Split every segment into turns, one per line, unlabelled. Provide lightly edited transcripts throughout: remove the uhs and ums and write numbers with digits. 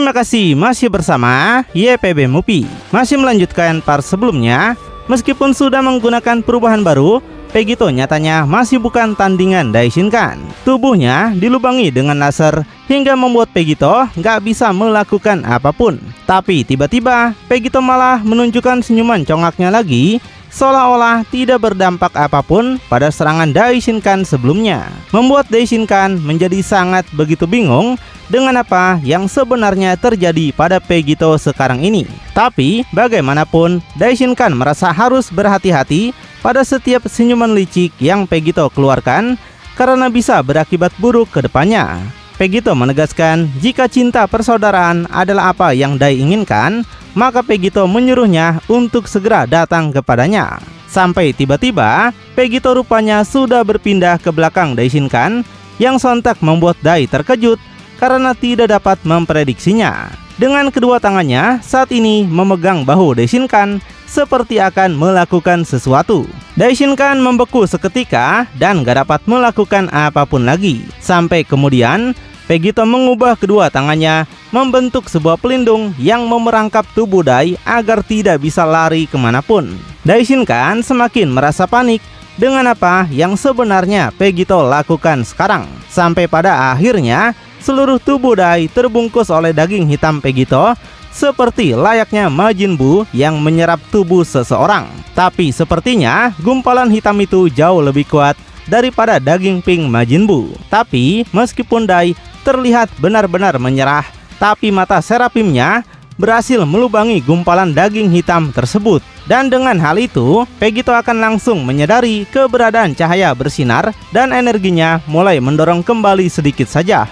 Terima kasih masih bersama YPB Movie. Masih melanjutkan part sebelumnya. Meskipun sudah menggunakan perubahan baru, Vegito nyatanya masih bukan tandingan Daishinkan. Tubuhnya dilubangi dengan laser hingga membuat Vegito nggak bisa melakukan apapun. Tapi tiba-tiba Vegito malah menunjukkan senyuman congaknya lagi, seolah-olah tidak berdampak apapun pada serangan Daishinkan sebelumnya. Membuat Daishinkan menjadi sangat begitu bingung dengan apa yang sebenarnya terjadi pada Vegito sekarang ini. Tapi bagaimanapun, Daishinkan merasa harus berhati-hati pada setiap senyuman licik yang Vegito keluarkan karena bisa berakibat buruk ke depannya. Vegito menegaskan jika cinta persaudaraan adalah apa yang Dai inginkan, maka Vegito menyuruhnya untuk segera datang kepadanya. Sampai tiba-tiba Vegito rupanya sudah berpindah ke belakang Daishinkan yang sontak membuat Dai terkejut karena tidak dapat memprediksinya. Dengan kedua tangannya saat ini memegang bahu Daishinkan seperti akan melakukan sesuatu. Daishinkan membeku seketika dan gak dapat melakukan apapun lagi. Sampai kemudian Vegito mengubah kedua tangannya membentuk sebuah pelindung yang memerangkap tubuh Dai agar tidak bisa lari kemanapun. Daishinkan semakin merasa panik dengan apa yang sebenarnya Vegito lakukan sekarang. Sampai pada akhirnya seluruh tubuh Dai terbungkus oleh daging hitam Vegito seperti layaknya Majin Buu yang menyerap tubuh seseorang. Tapi sepertinya gumpalan hitam itu jauh lebih kuat daripada daging pink Majin Buu. Tapi meskipun Dai terlihat benar-benar menyerah, tapi mata Serapimnya berhasil melubangi gumpalan daging hitam tersebut. Dan dengan hal itu, Vegito akan langsung menyadari keberadaan cahaya bersinar dan energinya mulai mendorong kembali sedikit saja.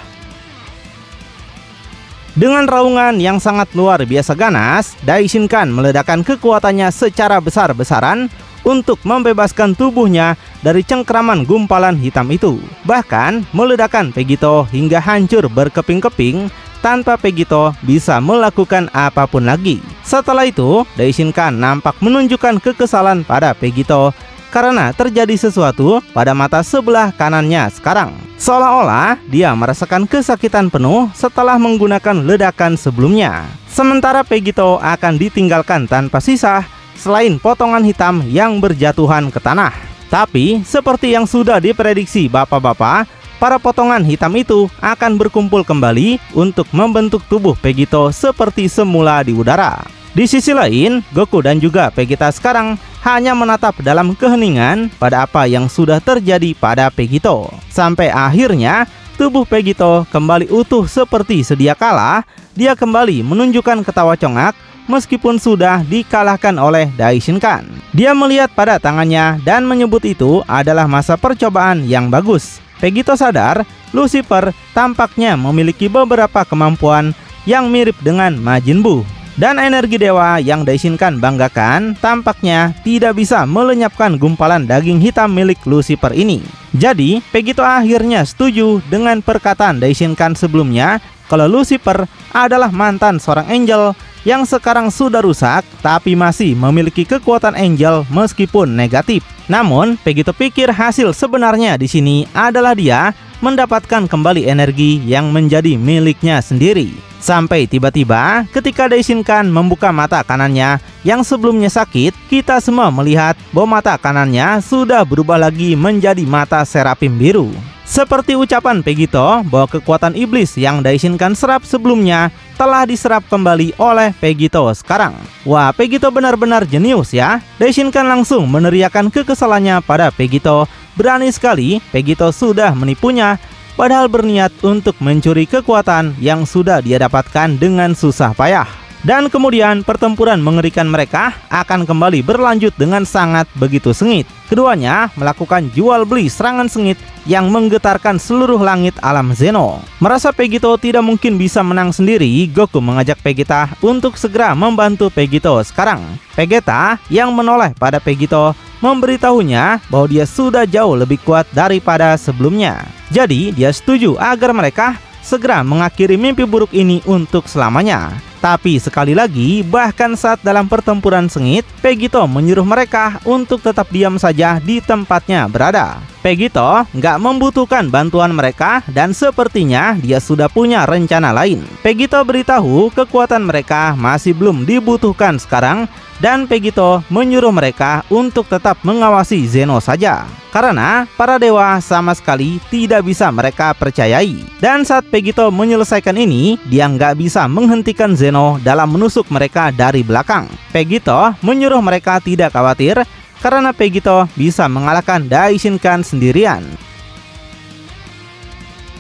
Dengan raungan yang sangat luar biasa ganas, Daishinkan meledakkan kekuatannya secara besar-besaran untuk membebaskan tubuhnya dari cengkraman gumpalan hitam itu. Bahkan meledakkan Vegito hingga hancur berkeping-keping tanpa Vegito bisa melakukan apapun lagi. Setelah itu, Daishinkan nampak menunjukkan kekesalan pada Vegito karena terjadi sesuatu pada mata sebelah kanannya sekarang. Seolah-olah dia merasakan kesakitan penuh setelah menggunakan ledakan sebelumnya. Sementara Vegito akan ditinggalkan tanpa sisa selain potongan hitam yang berjatuhan ke tanah. Tapi seperti yang sudah diprediksi bapak-bapak, para potongan hitam itu akan berkumpul kembali untuk membentuk tubuh Vegito seperti semula di udara. Di sisi lain, Goku dan juga Vegeta sekarang hanya menatap dalam keheningan pada apa yang sudah terjadi pada Vegito. Sampai akhirnya tubuh Vegito kembali utuh seperti sedia kala. Dia kembali menunjukkan ketawa congak meskipun sudah dikalahkan oleh Daishinkan. Dia melihat pada tangannya dan menyebut itu adalah masa percobaan yang bagus. Vegito sadar Lucifer tampaknya memiliki beberapa kemampuan yang mirip dengan Majin Buu. Dan energi dewa yang Daishinkan banggakan tampaknya tidak bisa melenyapkan gumpalan daging hitam milik Lucifer ini. Jadi, Vegito akhirnya setuju dengan perkataan Daishinkan sebelumnya kalau Lucifer adalah mantan seorang angel yang sekarang sudah rusak tapi masih memiliki kekuatan angel meskipun negatif. Namun, Vegito pikir hasil sebenarnya di sini adalah dia mendapatkan kembali energi yang menjadi miliknya sendiri. Sampai tiba-tiba ketika Daishinkan membuka mata kanannya yang sebelumnya sakit, kita semua melihat bahwa mata kanannya sudah berubah lagi menjadi mata Serapim biru. Seperti ucapan Vegito bahwa kekuatan iblis yang Daishinkan serap sebelumnya telah diserap kembali oleh Vegito sekarang. Wah, Vegito benar-benar jenius ya. Daishinkan langsung meneriakan kekesalannya pada Vegito. Berani sekali Vegito sudah menipunya, padahal berniat untuk mencuri kekuatan yang sudah dia dapatkan dengan susah payah. Dan kemudian pertempuran mengerikan mereka akan kembali berlanjut dengan sangat begitu sengit. Keduanya melakukan jual beli serangan sengit yang menggetarkan seluruh langit alam Zeno. Merasa Vegito tidak mungkin bisa menang sendiri, Goku mengajak Vegeta untuk segera membantu Vegito sekarang. Vegeta yang menoleh pada Vegito memberitahunya bahwa dia sudah jauh lebih kuat daripada sebelumnya. Jadi dia setuju agar mereka segera mengakhiri mimpi buruk ini untuk selamanya. Tapi sekali lagi, bahkan saat dalam pertempuran sengit, Vegito menyuruh mereka untuk tetap diam saja di tempatnya berada. Vegito nggak membutuhkan bantuan mereka dan sepertinya dia sudah punya rencana lain. Vegito beritahu kekuatan mereka masih belum dibutuhkan sekarang dan Vegito menyuruh mereka untuk tetap mengawasi Zeno saja. Karena para dewa sama sekali tidak bisa mereka percayai. Dan saat Vegito menyelesaikan ini, dia nggak bisa menghentikan Zeno dalam menusuk mereka dari belakang. Vegito menyuruh mereka tidak khawatir karena Vegito bisa mengalahkan Daishinkan sendirian.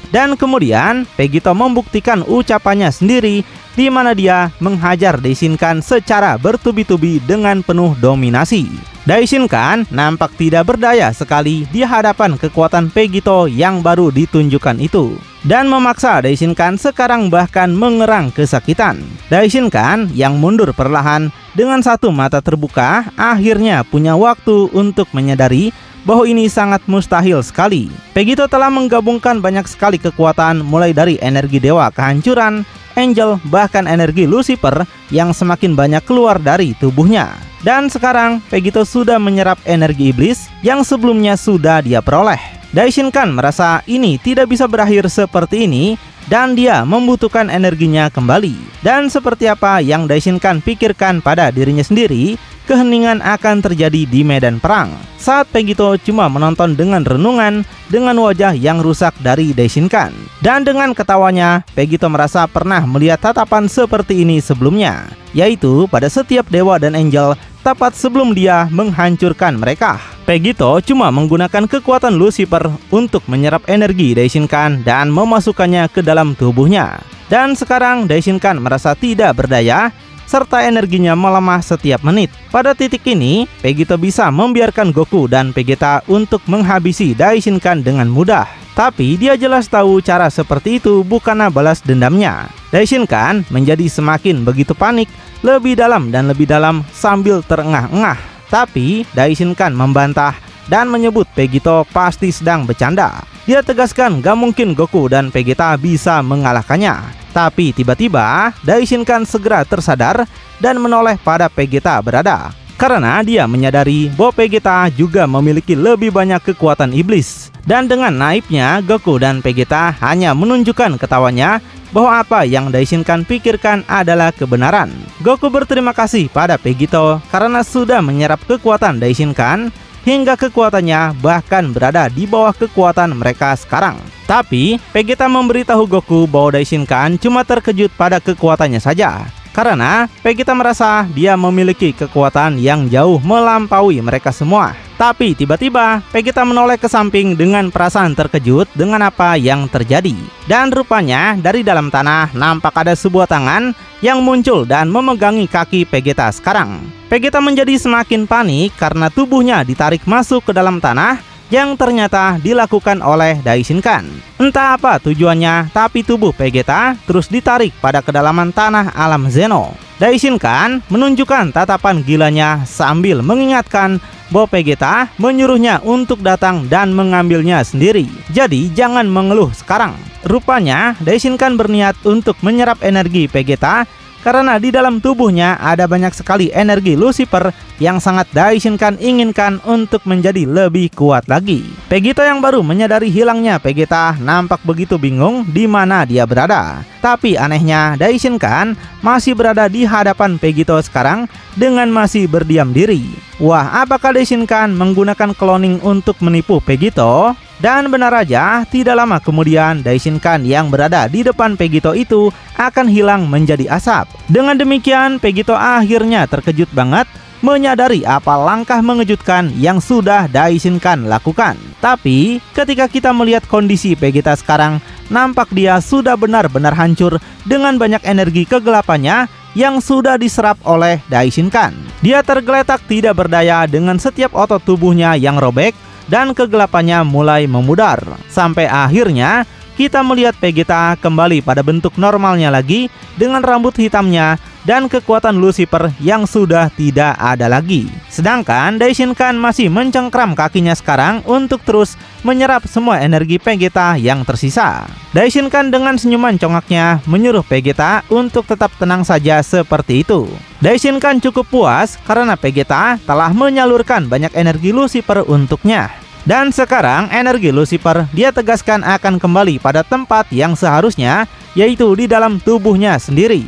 Dan kemudian Vegito membuktikan ucapannya sendiri di mana dia menghajar Daishinkan secara bertubi-tubi dengan penuh dominasi. Daishinkan nampak tidak berdaya sekali di hadapan kekuatan Vegito yang baru ditunjukkan itu. Dan memaksa Daishinkan sekarang bahkan mengerang kesakitan. Daishinkan yang mundur perlahan dengan satu mata terbuka akhirnya punya waktu untuk menyadari bahwa ini sangat mustahil sekali. Vegito telah menggabungkan banyak sekali kekuatan mulai dari energi dewa kehancuran, angel, bahkan energi Lucifer yang semakin banyak keluar dari tubuhnya. Dan sekarang Vegito sudah menyerap energi iblis yang sebelumnya sudah dia peroleh. Daishinkan merasa ini tidak bisa berakhir seperti ini dan dia membutuhkan energinya kembali. Dan seperti apa yang Daishinkan pikirkan pada dirinya sendiri, keheningan akan terjadi di medan perang. Saat Vegito cuma menonton dengan renungan dengan wajah yang rusak dari Daishinkan. Dan dengan ketawanya, Vegito merasa pernah melihat tatapan seperti ini sebelumnya, yaitu pada setiap dewa dan angel tepat sebelum dia menghancurkan mereka. Vegito cuma menggunakan kekuatan Lucifer untuk menyerap energi Daishinkan dan memasukkannya ke dalam tubuhnya. Dan sekarang Daishinkan merasa tidak berdaya serta energinya melemah setiap menit. Pada titik ini, Vegito bisa membiarkan Goku dan Vegeta untuk menghabisi Daishinkan dengan mudah. Tapi dia jelas tahu cara seperti itu bukanlah balas dendamnya. Daishinkan menjadi semakin begitu panik, lebih dalam dan lebih dalam sambil terengah-engah. Tapi Daishinkan membantah dan menyebut Vegito pasti sedang bercanda. Dia tegaskan gak mungkin Goku dan Vegeta bisa mengalahkannya. Tapi tiba-tiba Daishinkan segera tersadar dan menoleh pada Vegeta berada. Karena dia menyadari bahwa Vegeta juga memiliki lebih banyak kekuatan iblis. Dan dengan naibnya Goku dan Vegeta hanya menunjukkan ketawanya bahwa apa yang Daishinkan pikirkan adalah kebenaran. Goku berterima kasih pada Vegito karena sudah menyerap kekuatan Daishinkan hingga kekuatannya bahkan berada di bawah kekuatan mereka sekarang. Tapi Vegeta memberitahu Goku bahwa Daishinkan cuma terkejut pada kekuatannya saja, karena Vegeta merasa dia memiliki kekuatan yang jauh melampaui mereka semua. Tapi tiba-tiba Vegeta menoleh ke samping dengan perasaan terkejut dengan apa yang terjadi. Dan rupanya dari dalam tanah nampak ada sebuah tangan yang muncul dan memegangi kaki Vegeta sekarang. Vegeta menjadi semakin panik karena tubuhnya ditarik masuk ke dalam tanah yang ternyata dilakukan oleh Daishinkan. Entah apa tujuannya, tapi tubuh Vegeta terus ditarik pada kedalaman tanah alam Zeno. Daishinkan menunjukkan tatapan gilanya sambil mengingatkan bahwa Vegeta menyuruhnya untuk datang dan mengambilnya sendiri. Jadi jangan mengeluh sekarang. Rupanya Daishinkan berniat untuk menyerap energi Vegeta karena di dalam tubuhnya ada banyak sekali energi Lucifer yang sangat Daishinkan inginkan untuk menjadi lebih kuat lagi. Vegito yang baru menyadari hilangnya Vegeta nampak begitu bingung di mana dia berada. Tapi anehnya Daishinkan masih berada di hadapan Vegito sekarang dengan masih berdiam diri. Wah, apakah Daishinkan menggunakan cloning untuk menipu Vegito? Dan benar aja, tidak lama kemudian Daishinkan yang berada di depan Vegito itu akan hilang menjadi asap. Dengan demikian, Vegito akhirnya terkejut banget menyadari apa langkah mengejutkan yang sudah Daishinkan lakukan. Tapi ketika kita melihat kondisi Vegeta sekarang, nampak dia sudah benar-benar hancur dengan banyak energi kegelapannya yang sudah diserap oleh Daishinkan. Dia tergeletak tidak berdaya dengan setiap otot tubuhnya yang robek dan kegelapannya mulai memudar. Sampai akhirnya kita melihat Vegeta kembali pada bentuk normalnya lagi dengan rambut hitamnya dan kekuatan Lucifer yang sudah tidak ada lagi. Sedangkan Daishinkan masih mencengkram kakinya sekarang untuk terus menyerap semua energi Vegeta yang tersisa. Daishinkan dengan senyuman congaknya menyuruh Vegeta untuk tetap tenang saja seperti itu. Daishinkan cukup puas karena Vegeta telah menyalurkan banyak energi Lucifer untuknya. Dan sekarang energi Lucifer dia tegaskan akan kembali pada tempat yang seharusnya, yaitu di dalam tubuhnya sendiri.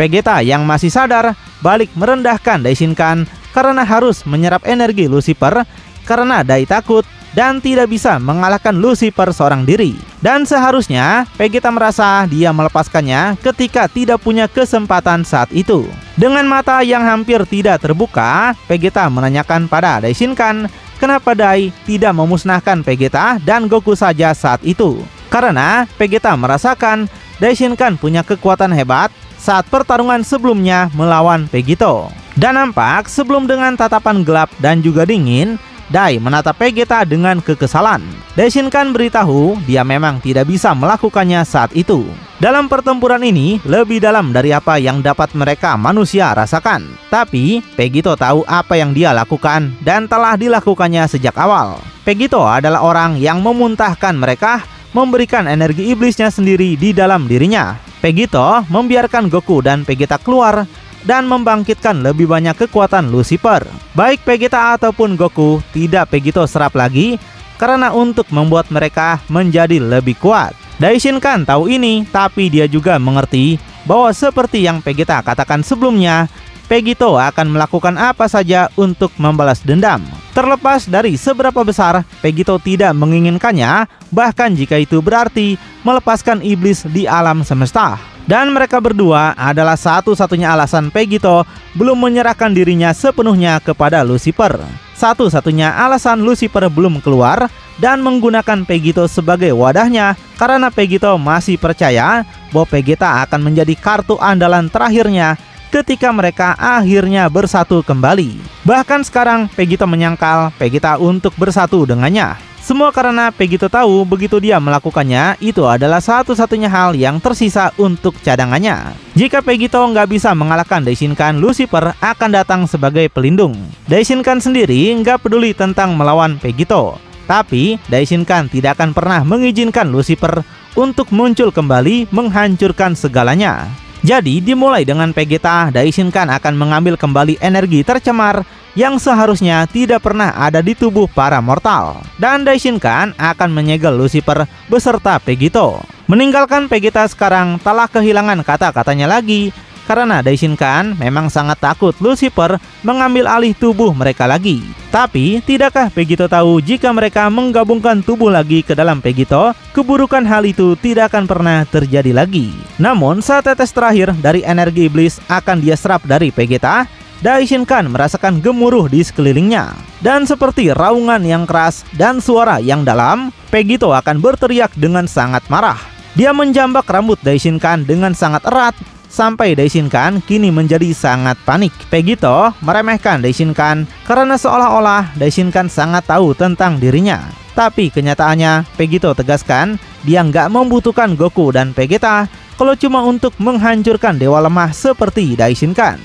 Vegeta yang masih sadar balik merendahkan Daishinkan karena harus menyerap energi Lucifer karena Dai takut dan tidak bisa mengalahkan Lucifer seorang diri. Dan seharusnya Vegeta merasa dia melepaskannya ketika tidak punya kesempatan saat itu. Dengan mata yang hampir tidak terbuka, Vegeta menanyakan pada Daishinkan kenapa Dai tidak memusnahkan Vegeta dan Goku saja saat itu. Karena Vegeta merasakan Daishinkan punya kekuatan hebat saat pertarungan sebelumnya melawan Vegito. Dan nampak sebelum dengan tatapan gelap dan juga dingin, Dai menatap Vegeta dengan kekesalan. Daishinkan beritahu dia memang tidak bisa melakukannya saat itu. Dalam pertempuran ini lebih dalam dari apa yang dapat mereka manusia rasakan. Tapi Vegito tahu apa yang dia lakukan dan telah dilakukannya sejak awal. Vegito adalah orang yang memuntahkan mereka, memberikan energi iblisnya sendiri di dalam dirinya. Vegito membiarkan Goku dan Vegeta keluar dan membangkitkan lebih banyak kekuatan Lucifer. Baik Vegeta ataupun Goku, tidak Vegito serap lagi karena untuk membuat mereka menjadi lebih kuat. Daishinkan tahu ini, tapi dia juga mengerti bahwa seperti yang Vegeta katakan sebelumnya, Vegito akan melakukan apa saja untuk membalas dendam. Terlepas dari seberapa besar Vegito tidak menginginkannya, bahkan jika itu berarti melepaskan iblis di alam semesta. Dan mereka berdua adalah satu-satunya alasan Vegito belum menyerahkan dirinya sepenuhnya kepada Lucifer. Satu-satunya alasan Lucifer belum keluar dan menggunakan Vegito sebagai wadahnya karena Vegito masih percaya bahwa Vegeta akan menjadi kartu andalan terakhirnya ketika mereka akhirnya bersatu kembali. Bahkan sekarang Vegito menyangkal Vegeta untuk bersatu dengannya. Semua karena Vegito tahu begitu dia melakukannya, itu adalah satu-satunya hal yang tersisa untuk cadangannya. Jika Vegito nggak bisa mengalahkan Daishinkan, Lucifer akan datang sebagai pelindung. Daishinkan sendiri nggak peduli tentang melawan Vegito. Tapi Daishinkan tidak akan pernah mengizinkan Lucifer untuk muncul kembali menghancurkan segalanya. Jadi dimulai dengan Vegeta, Daishinkan akan mengambil kembali energi tercemar yang seharusnya tidak pernah ada di tubuh para mortal. Dan Daishinkan akan menyegel Lucifer beserta Vegito. Meninggalkan Vegeta sekarang telah kehilangan kata-katanya lagi, karena Daishinkan memang sangat takut Lucifer mengambil alih tubuh mereka lagi. Tapi tidakkah Vegito tahu jika mereka menggabungkan tubuh lagi ke dalam Vegito, keburukan hal itu tidak akan pernah terjadi lagi. Namun saat tetes terakhir dari energi iblis akan dia serap dari Vegeta, Daishinkan merasakan gemuruh di sekelilingnya. Dan seperti raungan yang keras dan suara yang dalam, Vegito akan berteriak dengan sangat marah. Dia menjambak rambut Daishinkan dengan sangat erat, sampai Daishinkan kini menjadi sangat panik. Vegito meremehkan Daishinkan karena seolah-olah Daishinkan sangat tahu tentang dirinya. Tapi kenyataannya Vegito tegaskan dia nggak membutuhkan Goku dan Vegeta kalau cuma untuk menghancurkan dewa lemah seperti Daishinkan.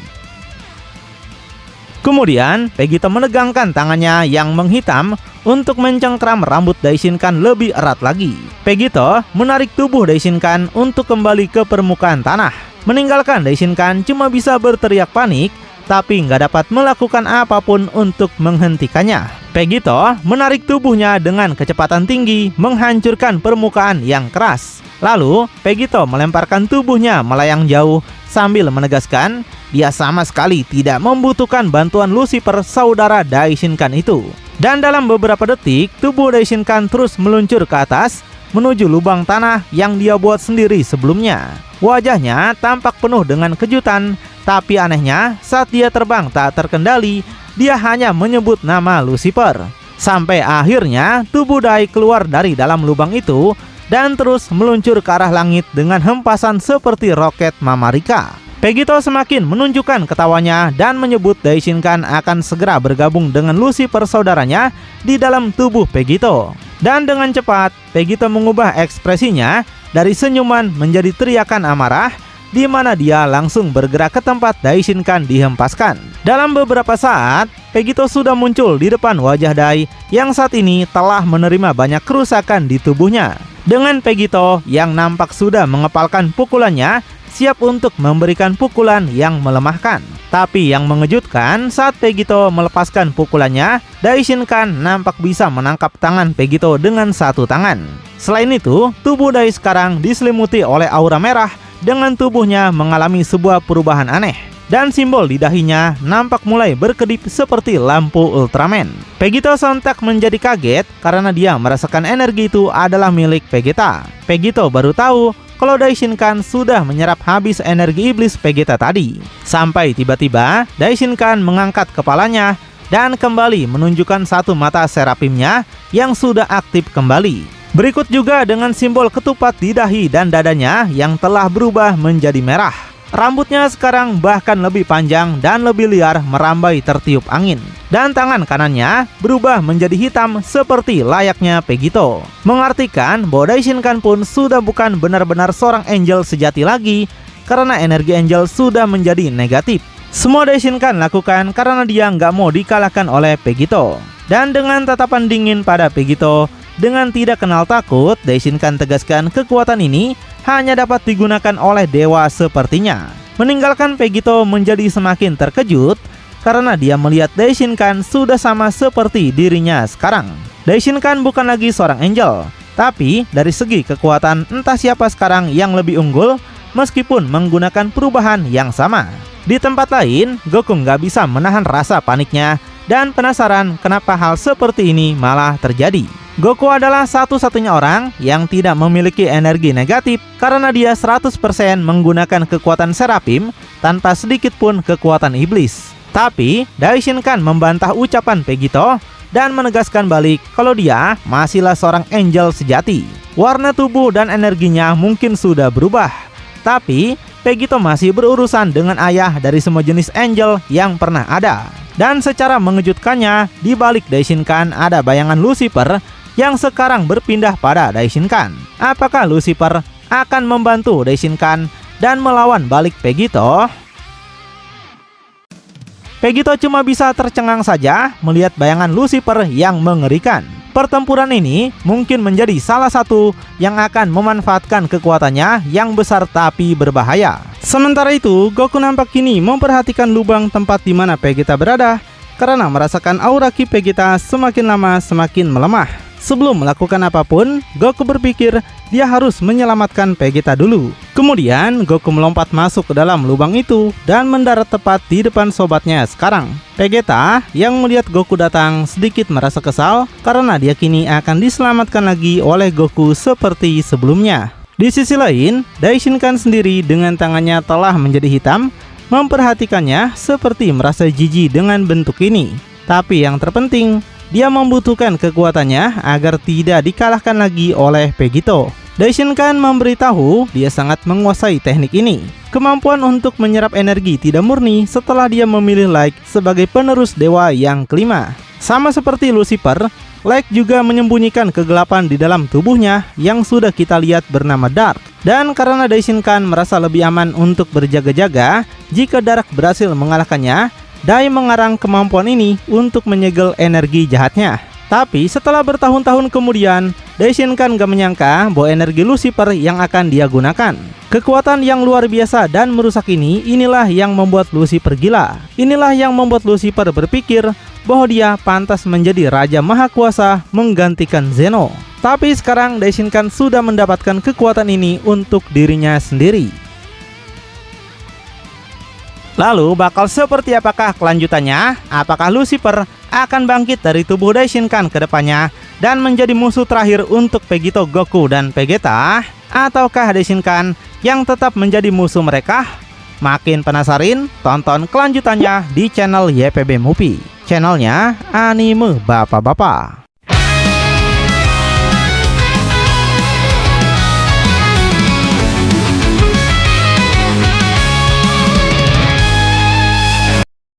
Kemudian Vegito menegangkan tangannya yang menghitam untuk mencengkram rambut Daishinkan lebih erat lagi. Vegito menarik tubuh Daishinkan untuk kembali ke permukaan tanah. Meninggalkan Daishinkan cuma bisa berteriak panik, tapi nggak dapat melakukan apapun untuk menghentikannya. Vegito menarik tubuhnya dengan kecepatan tinggi, menghancurkan permukaan yang keras. Lalu Vegito melemparkan tubuhnya melayang jauh sambil menegaskan dia sama sekali tidak membutuhkan bantuan Lucifer saudara Daishinkan itu. Dan dalam beberapa detik, tubuh Daishinkan terus meluncur ke atas menuju lubang tanah yang dia buat sendiri sebelumnya. Wajahnya tampak penuh dengan kejutan, tapi anehnya saat dia terbang tak terkendali, dia hanya menyebut nama Lucifer. Sampai akhirnya tubuh Dai keluar dari dalam lubang itu dan terus meluncur ke arah langit dengan hempasan seperti roket Mama Rika. Vegito semakin menunjukkan ketawanya dan menyebut Daishinkan akan segera bergabung dengan Lucifer saudaranya di dalam tubuh Vegito. Dan dengan cepat, Vegito mengubah ekspresinya dari senyuman menjadi teriakan amarah, di mana dia langsung bergerak ke tempat Daishinkan dihempaskan. Dalam beberapa saat, Vegito sudah muncul di depan wajah Dai yang saat ini telah menerima banyak kerusakan di tubuhnya. Dengan Vegito yang nampak sudah mengepalkan pukulannya siap untuk memberikan pukulan yang melemahkan. Tapi yang mengejutkan, saat Vegito melepaskan pukulannya, Daishinkan nampak bisa menangkap tangan Vegito dengan satu tangan. Selain itu, tubuh Dai sekarang diselimuti oleh aura merah dengan tubuhnya mengalami sebuah perubahan aneh. Dan simbol di dahinya nampak mulai berkedip seperti lampu Ultraman. Vegito sontak menjadi kaget karena dia merasakan energi itu adalah milik Vegeta. Vegito baru tahu kalau Daishinkan sudah menyerap habis energi iblis Vegeta tadi. Sampai tiba-tiba Daishinkan mengangkat kepalanya dan kembali menunjukkan satu mata Serapimnya yang sudah aktif kembali. Berikut juga dengan simbol ketupat di dahi dan dadanya yang telah berubah menjadi merah. Rambutnya sekarang bahkan lebih panjang dan lebih liar merambai tertiup angin. Dan tangan kanannya berubah menjadi hitam seperti layaknya Vegito. Mengartikan bahwa Daishinkan pun sudah bukan benar-benar seorang angel sejati lagi karena energi angel sudah menjadi negatif. Semua Daishinkan lakukan karena dia nggak mau dikalahkan oleh Vegito. Dan dengan tatapan dingin pada Vegito, dengan tidak kenal takut, Daishinkan tegaskan kekuatan ini hanya dapat digunakan oleh dewa sepertinya. Meninggalkan Vegito menjadi semakin terkejut karena dia melihat Daishinkan sudah sama seperti dirinya sekarang. Daishinkan bukan lagi seorang angel, tapi dari segi kekuatan entah siapa sekarang yang lebih unggul meskipun menggunakan perubahan yang sama. Di tempat lain, Goku nggak bisa menahan rasa paniknya dan penasaran kenapa hal seperti ini malah terjadi. Goku adalah satu-satunya orang yang tidak memiliki energi negatif karena dia 100% menggunakan kekuatan Serapim tanpa sedikit pun kekuatan iblis. Tapi Daishinkan membantah ucapan Vegito dan menegaskan balik kalau dia masihlah seorang angel sejati. Warna tubuh dan energinya mungkin sudah berubah, tapi Vegito masih berurusan dengan ayah dari semua jenis angel yang pernah ada. Dan secara mengejutkannya, di balik Daishinkan ada bayangan Lucifer yang sekarang berpindah pada Daishinkan. Apakah Lucifer akan membantu Daishinkan dan melawan balik Vegito? Vegito cuma bisa tercengang saja melihat bayangan Lucifer yang mengerikan. Pertempuran ini mungkin menjadi salah satu yang akan memanfaatkan kekuatannya yang besar tapi berbahaya. Sementara itu, Goku nampak kini memperhatikan lubang tempat di mana Vegeta berada karena merasakan aura ki Vegeta semakin lama semakin melemah. Sebelum melakukan apapun, Goku berpikir dia harus menyelamatkan Vegeta dulu. Kemudian Goku melompat masuk ke dalam lubang itu dan mendarat tepat di depan sobatnya sekarang. Vegeta yang melihat Goku datang sedikit merasa kesal karena dia kini akan diselamatkan lagi oleh Goku seperti sebelumnya. Di sisi lain, Daishinkan sendiri dengan tangannya telah menjadi hitam, memperhatikannya seperti merasa jijik dengan bentuk ini. Tapi yang terpenting, dia membutuhkan kekuatannya agar tidak dikalahkan lagi oleh Vegito. Daishinkan memberitahu dia sangat menguasai teknik ini. Kemampuan untuk menyerap energi tidak murni setelah dia memilih Light sebagai penerus dewa yang kelima. Sama seperti Lucifer, Light juga menyembunyikan kegelapan di dalam tubuhnya yang sudah kita lihat bernama Dark. Dan karena Daishinkan merasa lebih aman untuk berjaga-jaga jika Dark berhasil mengalahkannya, Dai mengarang kemampuan ini untuk menyegel energi jahatnya. Tapi setelah bertahun-tahun kemudian, Daishinkan gak menyangka bahwa energi Lucifer yang akan dia gunakan. Kekuatan yang luar biasa dan merusak inilah yang membuat Lucifer gila. Inilah yang membuat Lucifer berpikir bahwa dia pantas menjadi Raja Maha Kuasa menggantikan Zeno. Tapi sekarang Daishinkan sudah mendapatkan kekuatan ini untuk dirinya sendiri. Lalu bakal seperti apakah kelanjutannya? Apakah Lucifer akan bangkit dari tubuh Daishinkan ke depannya dan menjadi musuh terakhir untuk Vegito, Goku, dan Vegeta? Ataukah Daishinkan yang tetap menjadi musuh mereka? Makin penasaran? Tonton kelanjutannya di channel YPB Movie, channelnya anime bapak-bapak.